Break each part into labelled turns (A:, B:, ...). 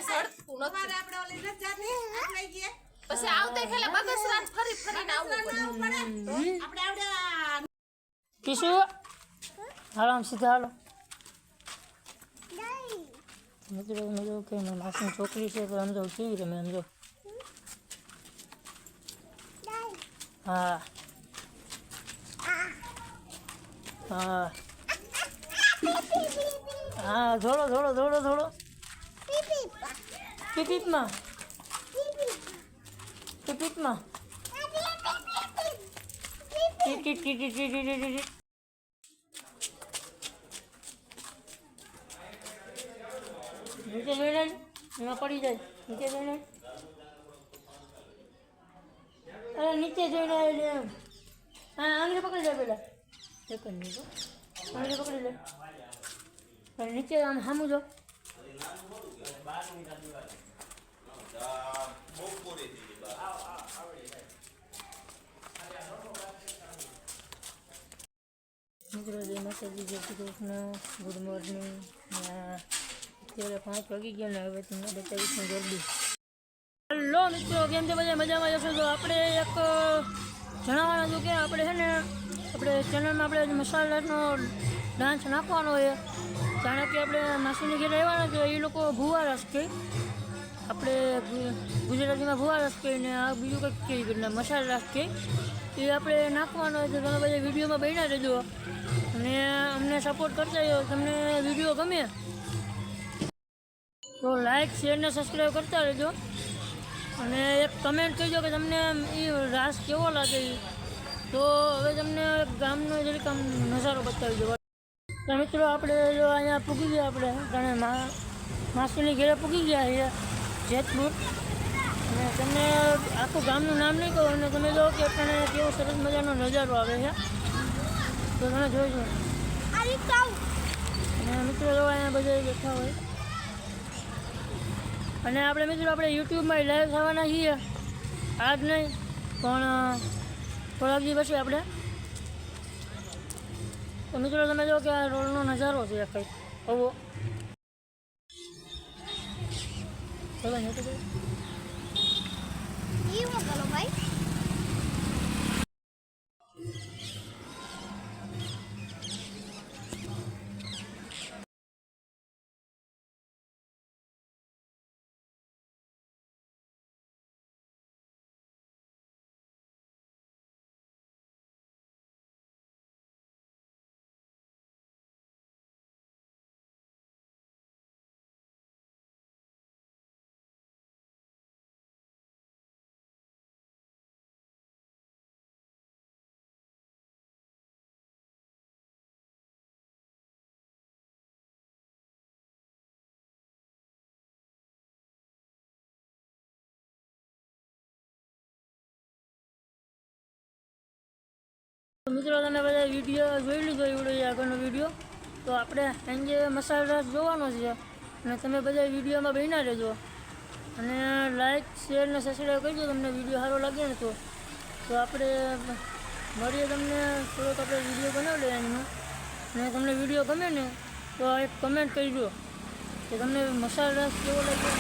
A: સડતું નથી
B: આપણે ઓલી નથી જાતી લઈ ગયા
A: પછી આવતે ખેલે બગસરાન ફરી ફરીને આવવું પડે
B: આપણે આવડે
C: કિશુ હાલો આમ સીધા હાલો મિત્રો કે માસની છોકરી છે તો સમજો કેવી રમે સમજો હા હા હા થોડો થોડો થોડો થોડો પીપીપમાં પીપીપમાં નીચે જોઈને એમાં પડી જાય નીચે જોઈને અરે નીચે જોઈને એમ હા આંગળી પકડી જાય પેલા એક નહીં આંગળી પકડી લે અને નીચે આમ સામું જો મિત્રો જય માતાજી જય શ્રી કૃષ્ણ ગુડ મોર્નિંગ અત્યારે 5 વાગી ગયા ને હવે તમને બતાવીશું જલ્દી હેલો મિત્રો કેમ છે બધા મજામાં જશો તો આપણે એક જણાવવાનું હતું કે આપણે છે ને આપણે ચેનલમાં આપણે મસાલાનો ડાન્સ નાખવાનો છે જાણે કે આપણે માસીની ઘેર રહેવાના છે એ લોકો ભૂવા રસ કહે આપણે ગુજરાતીમાં ભૂવા રસ કહે ને આ બીજું કંઈક કહે ને મસાલા રસ કહે એ આપણે નાખવાનો હોય તો તમે બધા વિડીયોમાં બન્યા રહેજો અને અમને સપોર્ટ કરતા રહ્યો તમને વિડીયો ગમે તો લાઈક શેર ને સબસ્ક્રાઈબ કરતા રહેજો અને એક કમેન્ટ કહેજો કે તમને એ રાસ કેવો લાગે તો હવે તમને ગામનો જરીક આમ નજારો બતાવી દો તો મિત્રો આપણે જો અહીંયા પૂગી ગયા આપણે ઘણે માસીની ઘેરે પૂગી ગયા છીએ જેતપુર અને તમને આખું ગામનું નામ નહીં કહું અને તમે જો કે આપણને કેવો સરસ મજાનો નજારો આવે છે તો તમે જોઈજો અને મિત્રો જો અહીંયા બધા બેઠા હોય અને આપણે મિત્રો આપણે યુટ્યુબમાં લાઈવ થવાના છીએ આજ નહીં પણ થોડાક દિવસ પછી આપણે તો મિત્રો તમે જો કે આ રોડનો નજારો છે કંઈક આવો ચલો ભાઈ મિત્રો તમે બધા વિડીયો જોઈ લીધો એવડો આગળનો વિડીયો તો આપણે સાંજે મસાલા રસ જોવાનો છે અને તમે બધા વિડીયોમાં બન્યા રહેજો અને લાઈક શેર ને સબસ્ક્રાઈબ કરજો તમને વિડીયો સારો લાગે ને તો આપણે મળીએ તમને થોડોક આપણે વિડીયો બનાવી લઈએ એનો અને તમને વિડીયો ગમે ને તો એક કમેન્ટ કરજો કે તમને મસાલા રસ કેવો લાગે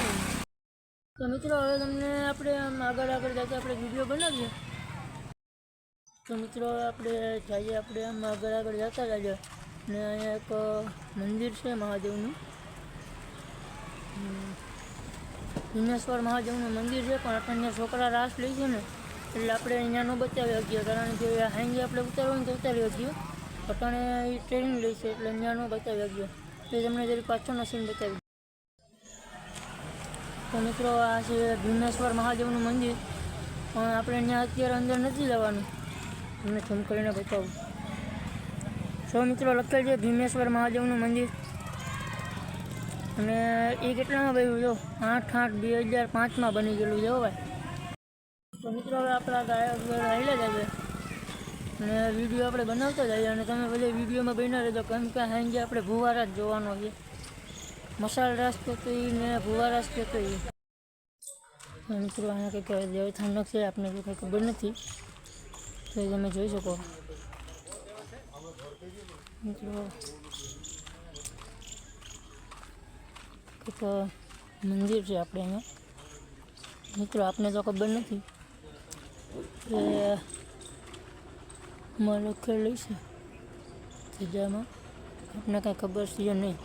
C: તો મિત્રો હવે તમને આપણે આગળ જતા આપણે વિડીયો બનાવીએ તો મિત્રો આપણે જઈએ આપણે આમ આગળ જતા જઈએ ને અહીંયા એક મંદિર છે મહાદેવનું ભીમેશ્વર મહાદેવનું મંદિર છે પણ આપણને છોકરા રાસ લે છે ને એટલે આપણે અહીંયા ન બતાવી શકીએ કારણ કે હાંગે આપણે ઉતારવું તો ઉતારી શકીએ અટાણે એ ટ્રેનિંગ લે છે એટલે અહીંયા ન બતાવી શકીએ તો તમને જરી પાછળનો સીન બતાવી તો મિત્રો આ છે ભીમેશ્વર મહાદેવનું મંદિર પણ આપણે અહીંયા અત્યારે અંદર નથી જવાનું તમને ઝૂમ કરીને બતાવું સો મિત્રો લખેલ છે ભીમેશ્વર મહાદેવનું મંદિર અને એ કેટલામાં બન્યું જો 8/8/2005 બની ગયેલું છે ભાઈ તો મિત્રો હવે આપણા ગાયક રહેલા જાય અને વિડીયો આપણે બનાવતા જઈએ અને તમે બધા વિડીયોમાં બન્યા રહેજો કેમ કે સાંજે આપણે ભુવારા જ જોવાનો છે મસાલા રસ કહેતો ને ભુવારા રસ કહેતો મિત્રો આને કંઈક દેવસ્થાન છે આપણે કંઈ ખબર નથી તો તમે જોઈ શકો મિત્રો કંઈક મંદિર છે આપણે અહીંયા. મિત્રો આપને તો ખબર નથી કે માં લખેલું છે સજામાં, આપને કાંઈ ખબર છે નહીં.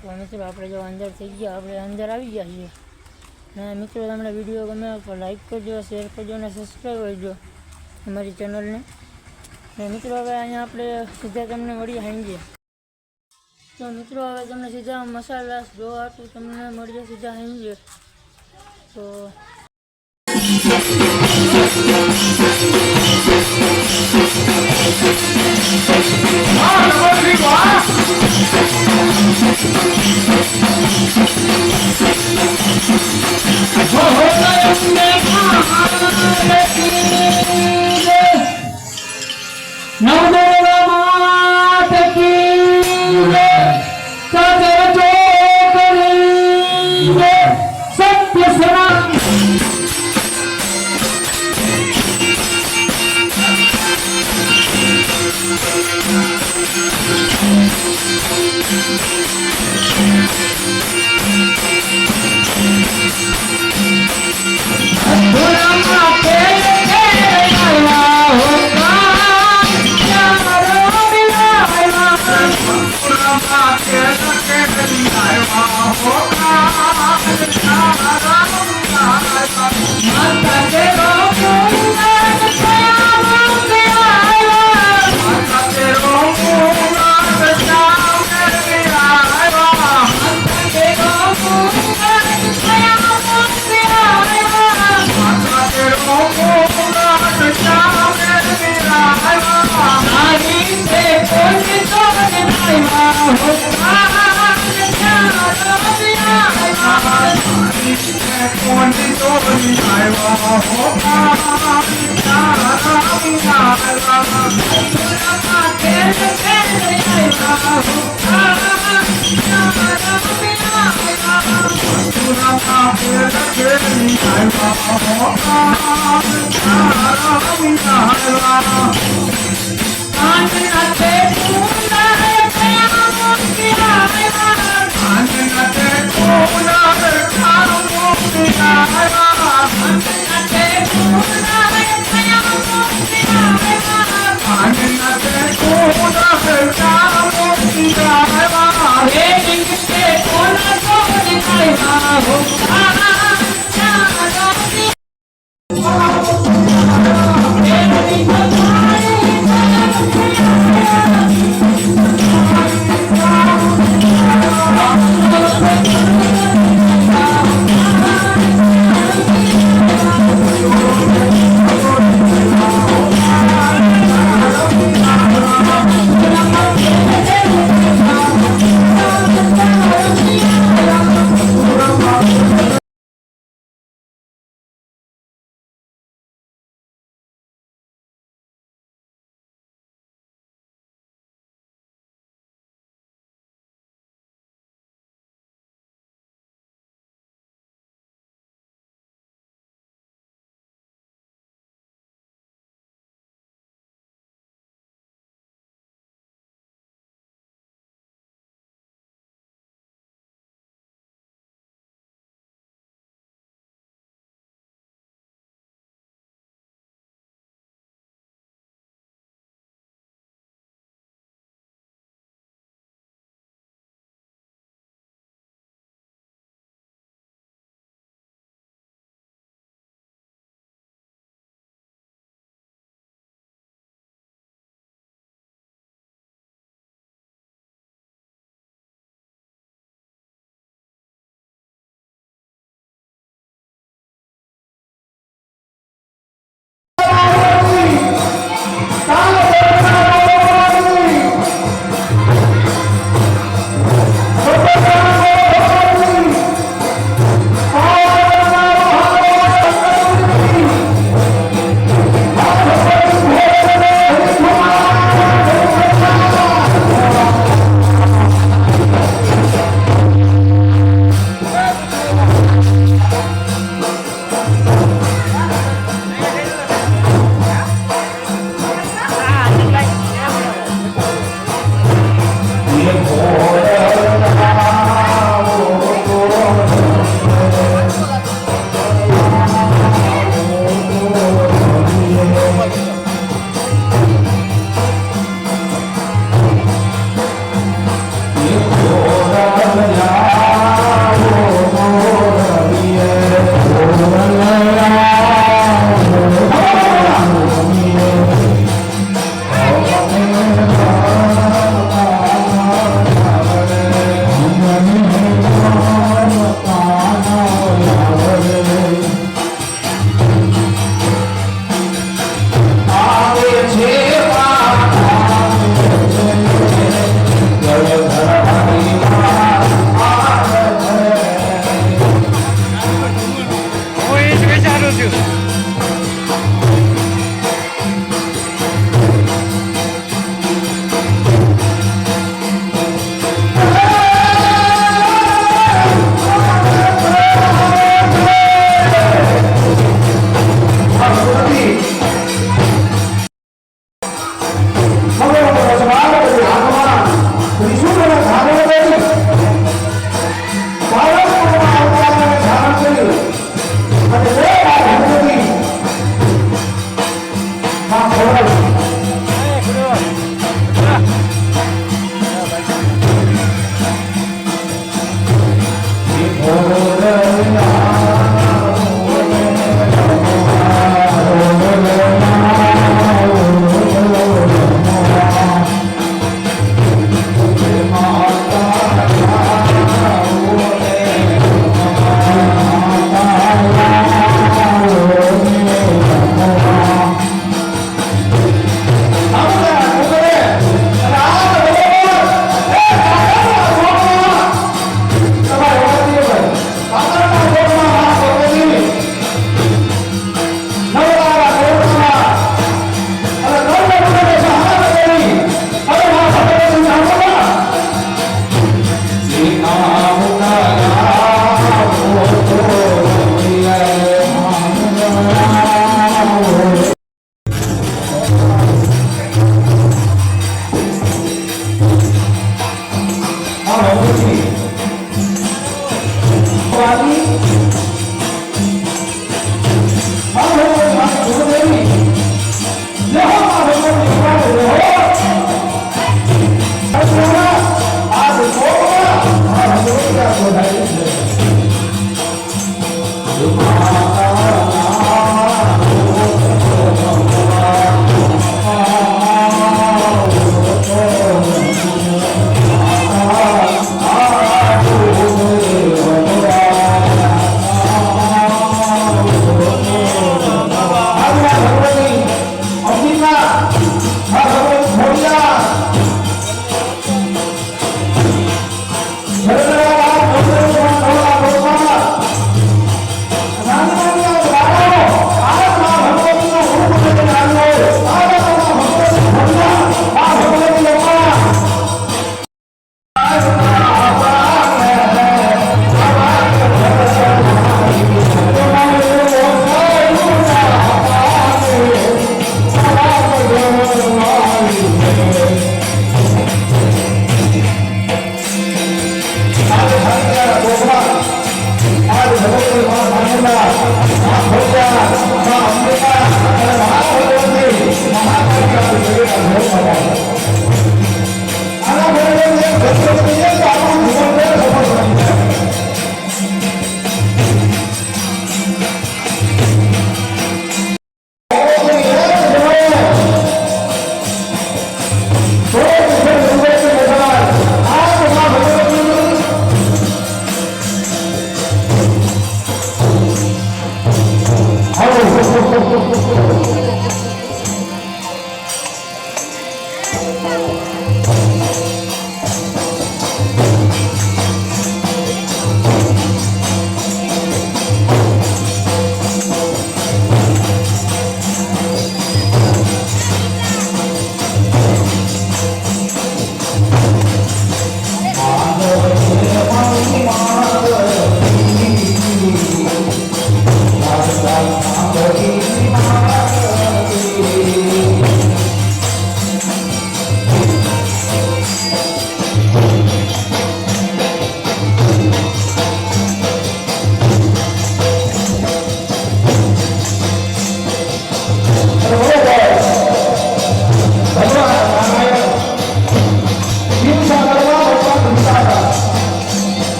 C: તો મિત્રો આપણે જો અંદર થઈ ગયા, આપણે અંદર આવી ગયા છીએ. ને મિત્રો તમને વિડીયો ગમે તો લાઈક કરજો, શેર કરજો અને સબસ્ક્રાઈબ કરજો અમારી ચેનલને. ને મિત્રો હવે અહીંયા આપણે સીધા તમને મળીએ હાંજે. તો મિત્રો હવે તમને સીધા મસાલા જોવા તો તમને મળીએ સીધા હાંજે. તો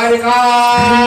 D: દ્વારિકા